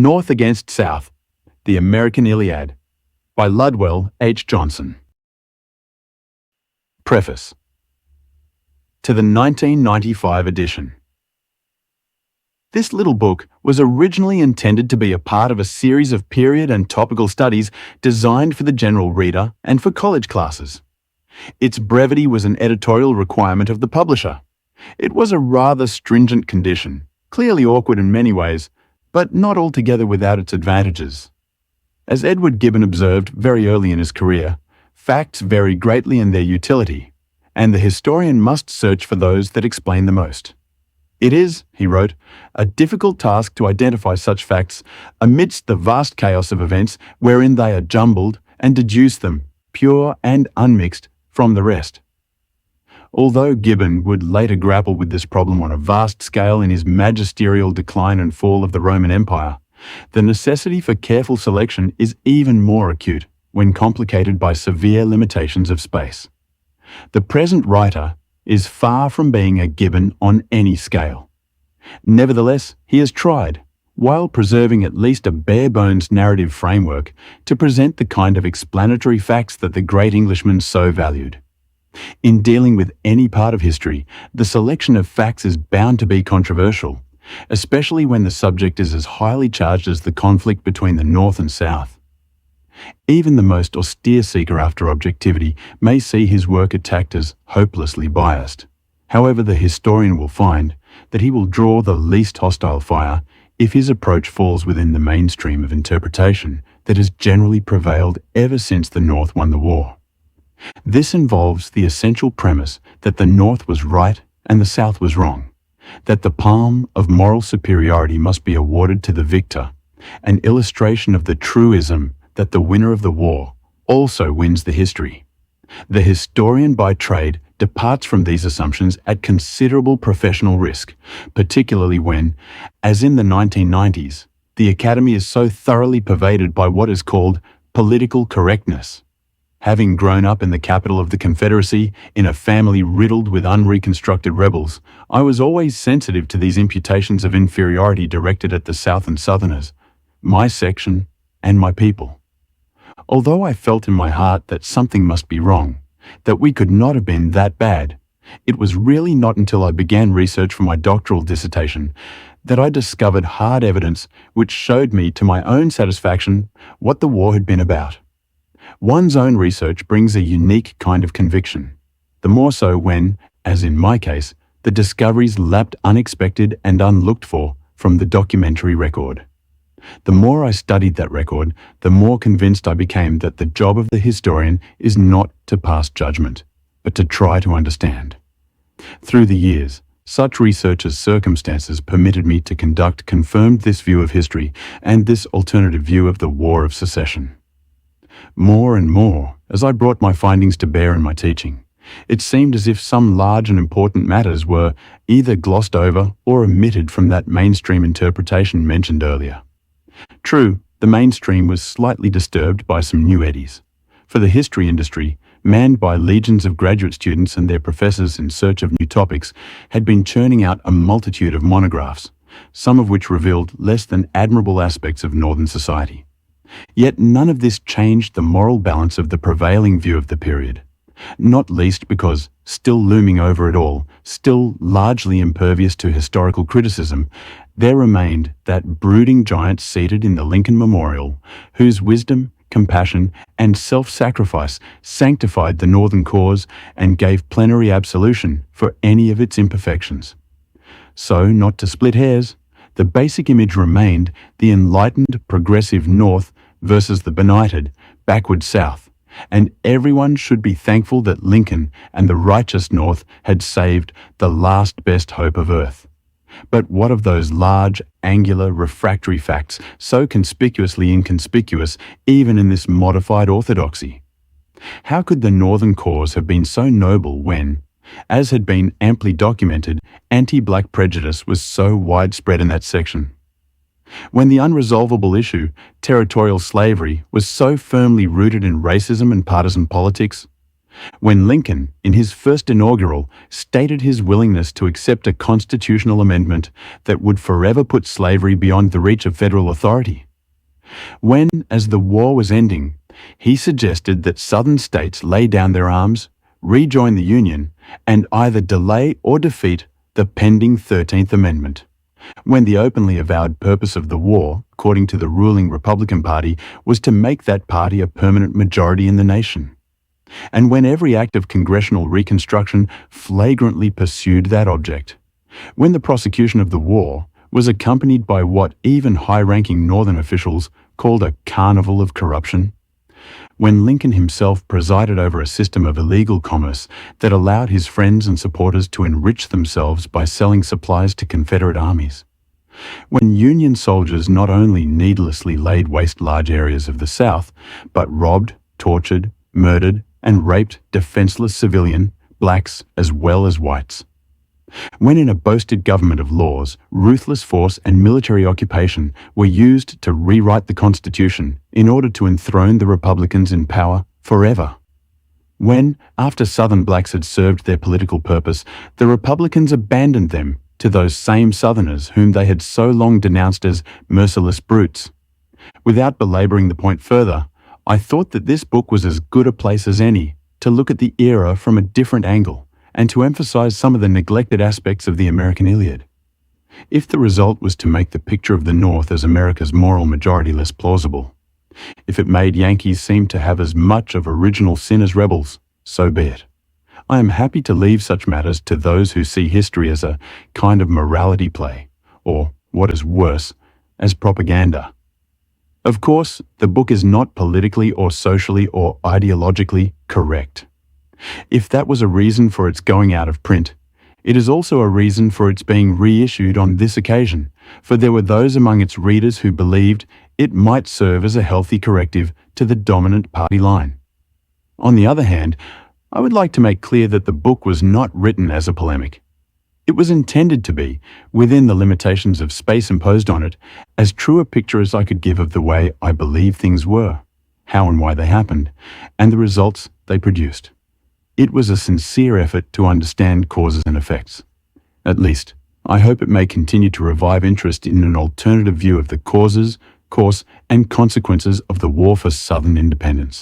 North Against South, The American Iliad, by Ludwell H. Johnson. Preface to the 1995 edition. This little book was originally intended to be a part of a series of period and topical studies designed for the general reader and for college classes. Its brevity was an editorial requirement of the publisher. It was a rather stringent condition, clearly awkward in many ways, but not altogether without its advantages. As Edward Gibbon observed very early in his career, facts vary greatly in their utility, and the historian must search for those that explain the most. It is, he wrote, a difficult task to identify such facts amidst the vast chaos of events wherein they are jumbled, and deduce them, pure and unmixed, from the rest. Although Gibbon would later grapple with this problem on a vast scale in his magisterial Decline and Fall of the Roman Empire, the necessity for careful selection is even more acute when complicated by severe limitations of space. The present writer is far from being a Gibbon on any scale. Nevertheless, he has tried, while preserving at least a bare-bones narrative framework, to present the kind of explanatory facts that the great Englishman so valued. In dealing with any part of history, the selection of facts is bound to be controversial, especially when the subject is as highly charged as the conflict between the North and South. Even the most austere seeker after objectivity may see his work attacked as hopelessly biased. However, the historian will find that he will draw the least hostile fire if his approach falls within the mainstream of interpretation that has generally prevailed ever since the North won the war. This involves the essential premise that the North was right and the South was wrong, that the palm of moral superiority must be awarded to the victor, an illustration of the truism that the winner of the war also wins the history. The historian by trade departs from these assumptions at considerable professional risk, particularly when, as in the 1990s, the Academy is so thoroughly pervaded by what is called political correctness. Having grown up in the capital of the Confederacy, in a family riddled with unreconstructed rebels, I was always sensitive to these imputations of inferiority directed at the South and Southerners, my section and my people. Although I felt in my heart that something must be wrong, that we could not have been that bad, it was really not until I began research for my doctoral dissertation that I discovered hard evidence which showed me to my own satisfaction what the war had been about. One's own research brings a unique kind of conviction, the more so when, as in my case, the discoveries lapped unexpected and unlooked for from the documentary record. The more I studied that record, the more convinced I became that the job of the historian is not to pass judgment, but to try to understand. Through the years, such research as circumstances permitted me to conduct confirmed this view of history and this alternative view of the War of Secession. More and more, as I brought my findings to bear in my teaching, it seemed as if some large and important matters were either glossed over or omitted from that mainstream interpretation mentioned earlier. True, the mainstream was slightly disturbed by some new eddies. For the history industry, manned by legions of graduate students and their professors in search of new topics, had been churning out a multitude of monographs, some of which revealed less than admirable aspects of Northern society. Yet none of this changed the moral balance of the prevailing view of the period, not least because, still looming over it all, still largely impervious to historical criticism, there remained that brooding giant seated in the Lincoln Memorial, whose wisdom, compassion, and self-sacrifice sanctified the Northern cause and gave plenary absolution for any of its imperfections. So, not to split hairs, the basic image remained the enlightened, progressive North versus the benighted, backward South, and everyone should be thankful that Lincoln and the righteous North had saved the last best hope of earth. But what of those large, angular, refractory facts so conspicuously inconspicuous even in this modified orthodoxy? How could the Northern cause have been so noble when, as had been amply documented, anti-black prejudice was so widespread in that section? When the unresolvable issue, territorial slavery, was so firmly rooted in racism and partisan politics? When Lincoln, in his first inaugural, stated his willingness to accept a constitutional amendment that would forever put slavery beyond the reach of federal authority. When, as the war was ending, he suggested that Southern states lay down their arms, rejoin the Union, and either delay or defeat the pending 13th Amendment. When the openly avowed purpose of the war, according to the ruling Republican Party, was to make that party a permanent majority in the nation. And when every act of congressional reconstruction flagrantly pursued that object. When the prosecution of the war was accompanied by what even high-ranking Northern officials called a carnival of corruption. When Lincoln himself presided over a system of illegal commerce that allowed his friends and supporters to enrich themselves by selling supplies to Confederate armies. When Union soldiers not only needlessly laid waste large areas of the South, but robbed, tortured, murdered, and raped defenseless civilian, blacks as well as whites. When in a boasted government of laws, ruthless force and military occupation were used to rewrite the Constitution in order to enthrone the Republicans in power forever. When, after Southern blacks had served their political purpose, the Republicans abandoned them to those same Southerners whom they had so long denounced as merciless brutes. Without belaboring the point further, I thought that this book was as good a place as any to look at the era from a different angle and to emphasize some of the neglected aspects of the American Iliad. If the result was to make the picture of the North as America's moral majority less plausible, if it made Yankees seem to have as much of original sin as rebels, so be it. I am happy to leave such matters to those who see history as a kind of morality play, or, what is worse, as propaganda. Of course, the book is not politically or socially or ideologically correct. If that was a reason for its going out of print, it is also a reason for its being reissued on this occasion, for there were those among its readers who believed it might serve as a healthy corrective to the dominant party line. On the other hand, I would like to make clear that the book was not written as a polemic. It was intended to be, within the limitations of space imposed on it, as true a picture as I could give of the way I believe things were, how and why they happened, and the results they produced. It was a sincere effort to understand causes and effects. At least, I hope it may continue to revive interest in an alternative view of the causes, course, and consequences of the war for Southern independence.